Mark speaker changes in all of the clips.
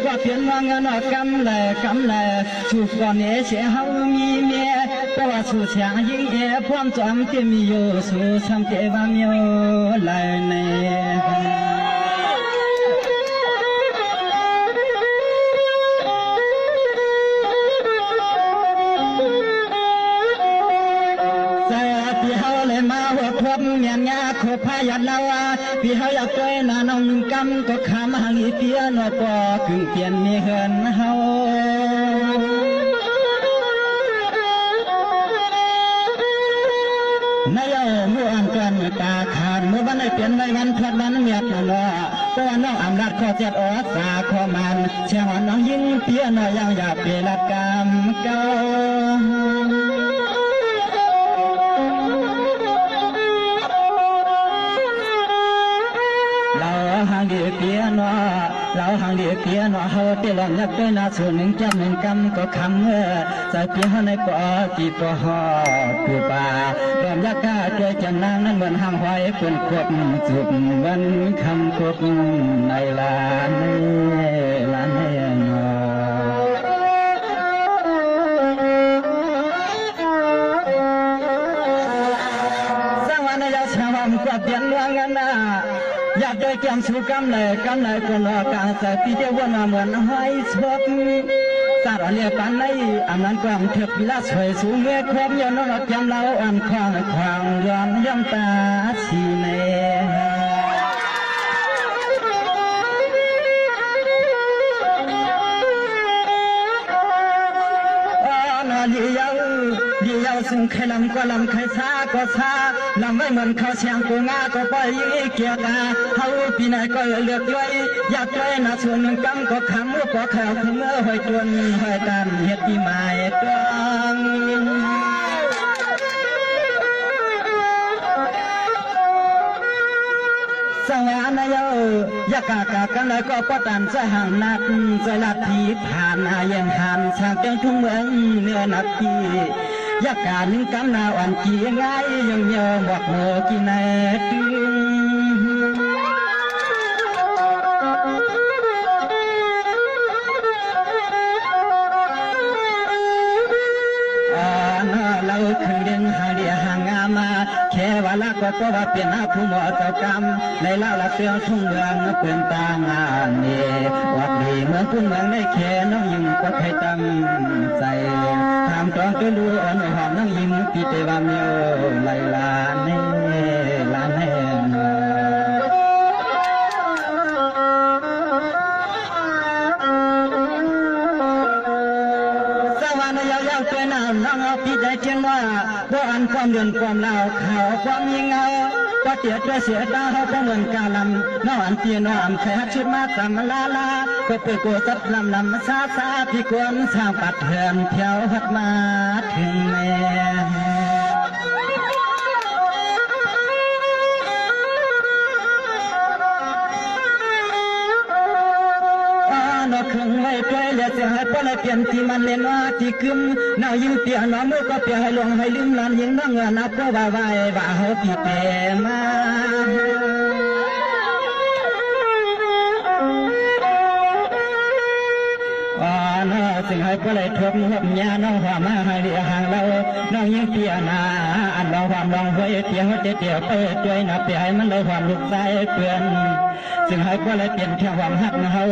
Speaker 1: ก็เปลี่ยนว่าเงินกำเลยถูกก่อนเอเสียเฮามีเมียเพราะว่าสู่เสียงยิ่งเอพร้อมจำเต็มมีอยู่สู่ทำเทว่ามีหลายในเมียนยาขบพายัดลาวาพี่เฮาอยากช่วยนาน้องหนึ่งกำก็ขามหังอีเปียนอปอกึ่งเปลี่ยนมีเหินเฮานายเมื่ออันกันตาขาดเมื่อวันได้เปลี่ยนในวันพัดวันเมียดนอก็น้องอำนาจข้อเจ็ดอสาข้อมันเชียงวันน้องยิ่งเปียนยังอยากเปลี่ยนกรรมเก่าhàng địa kia nó lão hàng địa kia nó hao tiền lòng nhắc tới na số những trăm những cam có khăm sai kia hôm nay có chỉ có họ của bà lòng nhắc cả chơi chân năng nên mình hàng hoài quên cuộc chụp vẫn khăm cuộc này là này sangวันนี้จะชาวบ้านกวาดเตียนเรื่องกันนะอยากได้แก้มชูกำเลยก็รอกลางแต่ปีเดียววันเหมือนหอยชกสารเรียกันในอันนั้นความเทียบละสวยสูงเมื่อความย้อนนอกจำเราอันควางย้อนย่ำตาชีเนดีเยาซึ่งใครลำก็ลำใครช้าก็ช้าลำไม่เหมือนเขาเชียงกูงาก็ปล่อยเกียร์กาเขาปีไหนก็เลือกด้วยอยากด้วยนะส่วนหนึ่งกำก็ขำก็แขวคือเมื่อหอยจวนหอยตามเฮ็ดที่หมายต้องสวรรค์เยอยากกากันเลยก็ป้อตันจะห่างนักจะลัดที่ผ่านอายังหันช่างเจ้าทุ่งเมืองเนื้อนักที่อยากการนึงกำนาอ่อนกี่ง่ายยังเยอะบอกโมกี่แน่ตึงเราคือเรื่องหาเดียหางามาแค่ว่าละก็เพราะว่าเป็นหน้าผู้หมอเจ้ากรรมในเล่าละเตือนทุ่งเมืองเป็นตางานนี่วัดดีเมืองทุ่งเมืองได้แค่น้องยิงก็ใครตั้งใจทำตอนก็รู้อ่อนหอมน้องยิงปีเตวามีโอไลลาเน่ลาเน่น้องเอาพี่ใจเทียนว่าบ่อันความเดือนความเล่าข่าวความยิงเอาก็เตียด้วยเสียตาเขาก็เหมือนกาลำน้องอันเตียน้องอันแค่ชุดมาสามลาก็ไปกูสับลำซาพี่ควรสร้างปัดเถื่อนเที่ยวหัดมาถึงแม่นอกเครื่องไว้ใกล้เลี้ยเสียให้ป้อนให้เปลี่ยนที่มันเล่นว่าที่กึมน้ายิงเปียน้องมือก็เปียให้ลงให้ลืมลานยิงน้องเงินนับก็ว่าไว้ว่าเขาปีเปมาสิ่งให้ป้อนให้ทบหับยาน้องความมาให้เลี้ยห่างเราน้องยิงเปียนาอันเราความลองไว้เตียวเตียวไปช่วยนับเปียให้มันเลยความลุกใจเปลี่ยนซึ่งให้ป้อนให้เปลี่ยนแค่ความหักเขา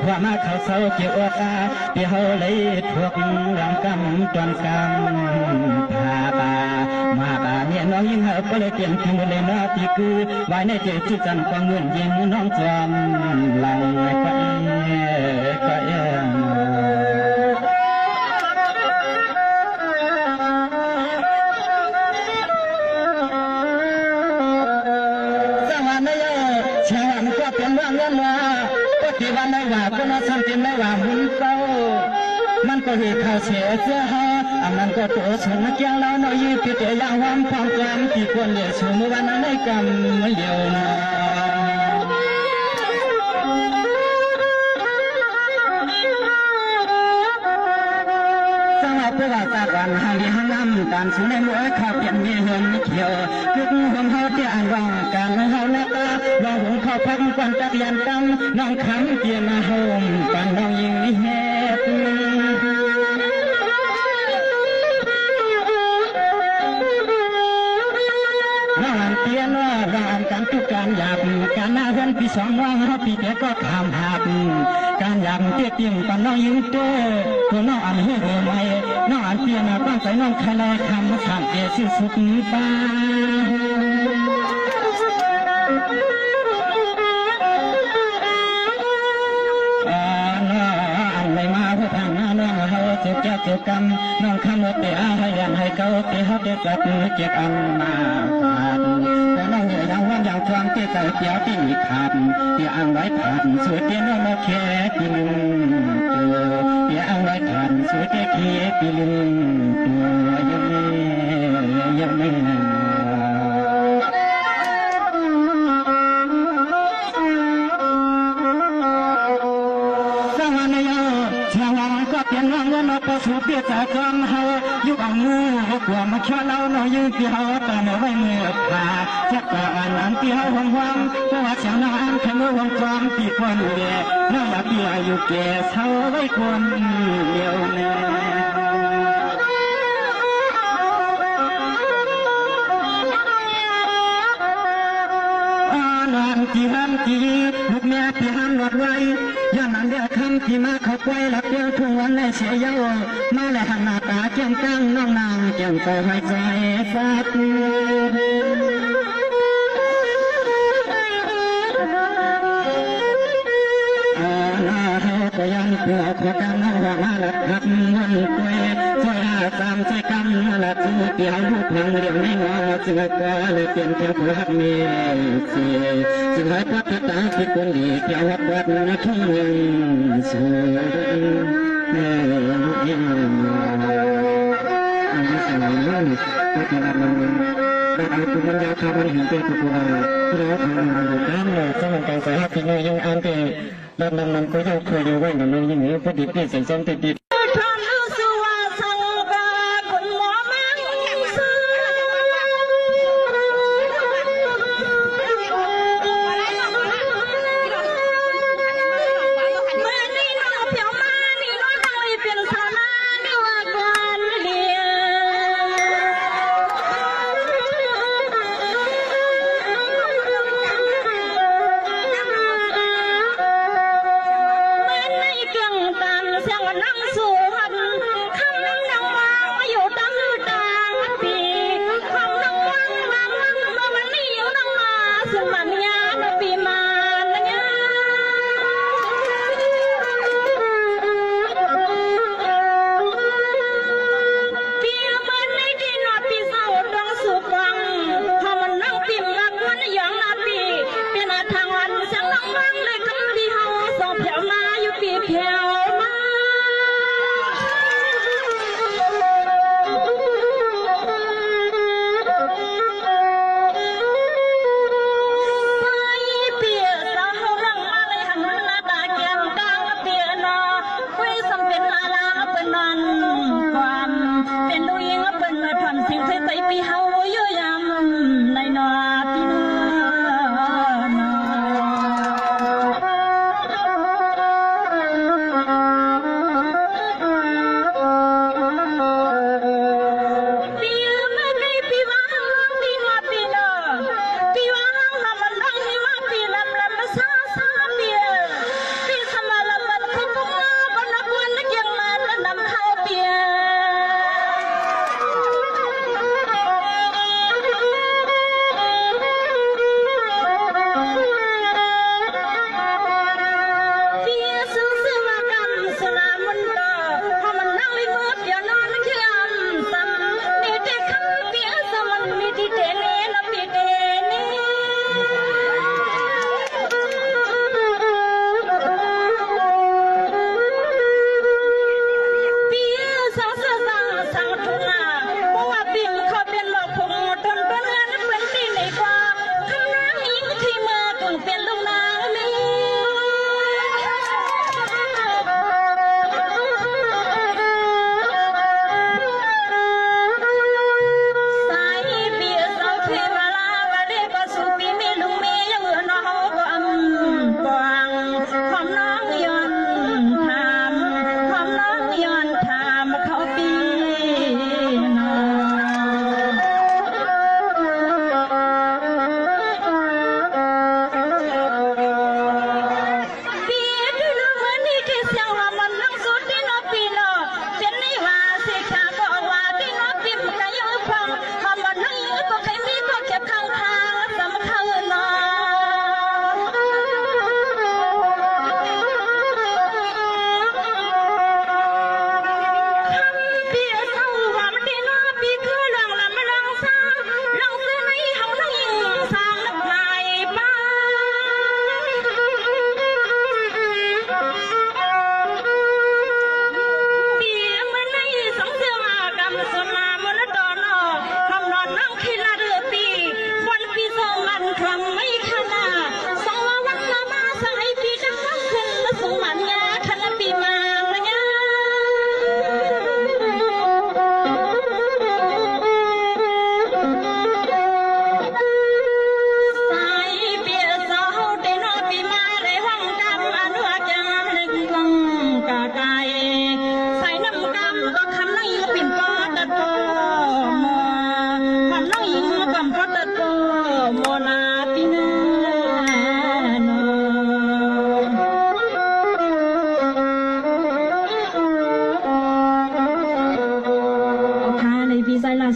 Speaker 1: ความมาเขาเศร้าเกี่ยวตาเปียเขาเลยทวกหลังกำจนกำพาตามาตาเนี่ยน้องยิงให้ป้อนให้เปลี่ยนที่มือเลยนาตีคือไว้ในเจตจันทร์ก็เงินยิงน้องจอมหลังไปที่วันในว่าก็น่าทำเป็นในว่ามุนเต้ามันก็เหตุข่าวเสียเสื้อฮะอันนั้นก็ตัวสงเกียงเราหน่อยยืดเตียอย่างความความกลางที่ควรเหลือชมวันนั้นในกำไม่เดียวนะสำหรับผู้ว่าตากว่า การหาเลี้ยงน้ำการสูงในมือข้าวเปลี่ยนมีเหินเขียวทุกคนเขาเที่ยนว่างการเขาหน้าตาว่าหงเขาพักควันจักยันตั้งน้องคำเกี่ยมาโฮมกันน้องยิงเฮ็ดน้องเตียนว่าการทุกการหยาบการหน้าเฮือนปีสองว่างเขาปีเดียก็ทำหับการหยาบเตี้ยติ่งปันน้องยิงเต้ตัวน้องอันเฮือไม่น้องอันเตียนบ้างใส่น้องคลายคำสั่งเอสิสุดฟ้าเจ้าเจ้ากรรมน้องขโมยเตะให้ยันให้เขาเตะเขาเตะกลับเก็บอันมาขาดแต่น้องเหนื่อยยังวันยังทวงเตะใส่เตี้ยวที่มีขาดเตี้ยอังไว้ผ่านสวยเตี้ยน้องมาแค่ปีลึงตัวเตี้ยอังไว้ผ่านสวยเตี้ยแค่ปีลึงตัวยังไม่ยังงงนกสูบเบียจากกองเฮายุบอังงูกว่ามาช่วยเราหน่อยยืนที่เฮาแต่เมื่อไว้เมื่อผ่าชักตาอันที่เฮาหวงหวงเพราะว่าเสียงน้องอันขมือหวงความที่คนเดียน้องอยากที่อายุแก่เท่าไว้คนเดียวแน่ที่ห้ามที่ลูกแม่ที่ห้ามหลอดไว้ย้อนนั้นเดียวคำที่มาเขาไว้หลับเดียวทุ่งวันในเสียเยามาและหันหน้าตาเจียมตั้งน้องนางเจียมใจหายใจฟัดก็ยังเพื่อขอการน้องว่ามาละทับมันกวยช่วยอาสามใจกำละจื้อเกี่ยวลูกพังเรียงไม่งอเสือก็เลยเปลี่ยนแค่เพื่อมีเสียจึงให้พัฒนาที่คนดีเกี่ยววัดนะทุ่งเมืองสวยอันนี้สมัยนั้นพัฒนามันได้เอาคุณบรรยาคามันเห็นเป็นตัวเราทำมันอยู่ด้านเลยสมัยการสายที่นี่ยังอ่านเป็นแล้วมันก็ยังเคยดูไว้กับน้องอย่างนี้พอดีเปลี่ยนเสียงซ้ำติดส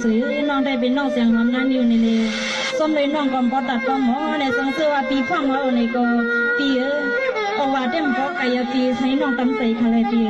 Speaker 2: สวยน้องได้เป็นน้องเสียงหอมนั้นอยู่ในเลยส้มเลยน้องกอมปอตัดก็หมอในสงเสือว่าปีความว่าในก็ปีเอาว่าเต็มก็ไก่ปีใช้น้องตำใส่คาเลยปี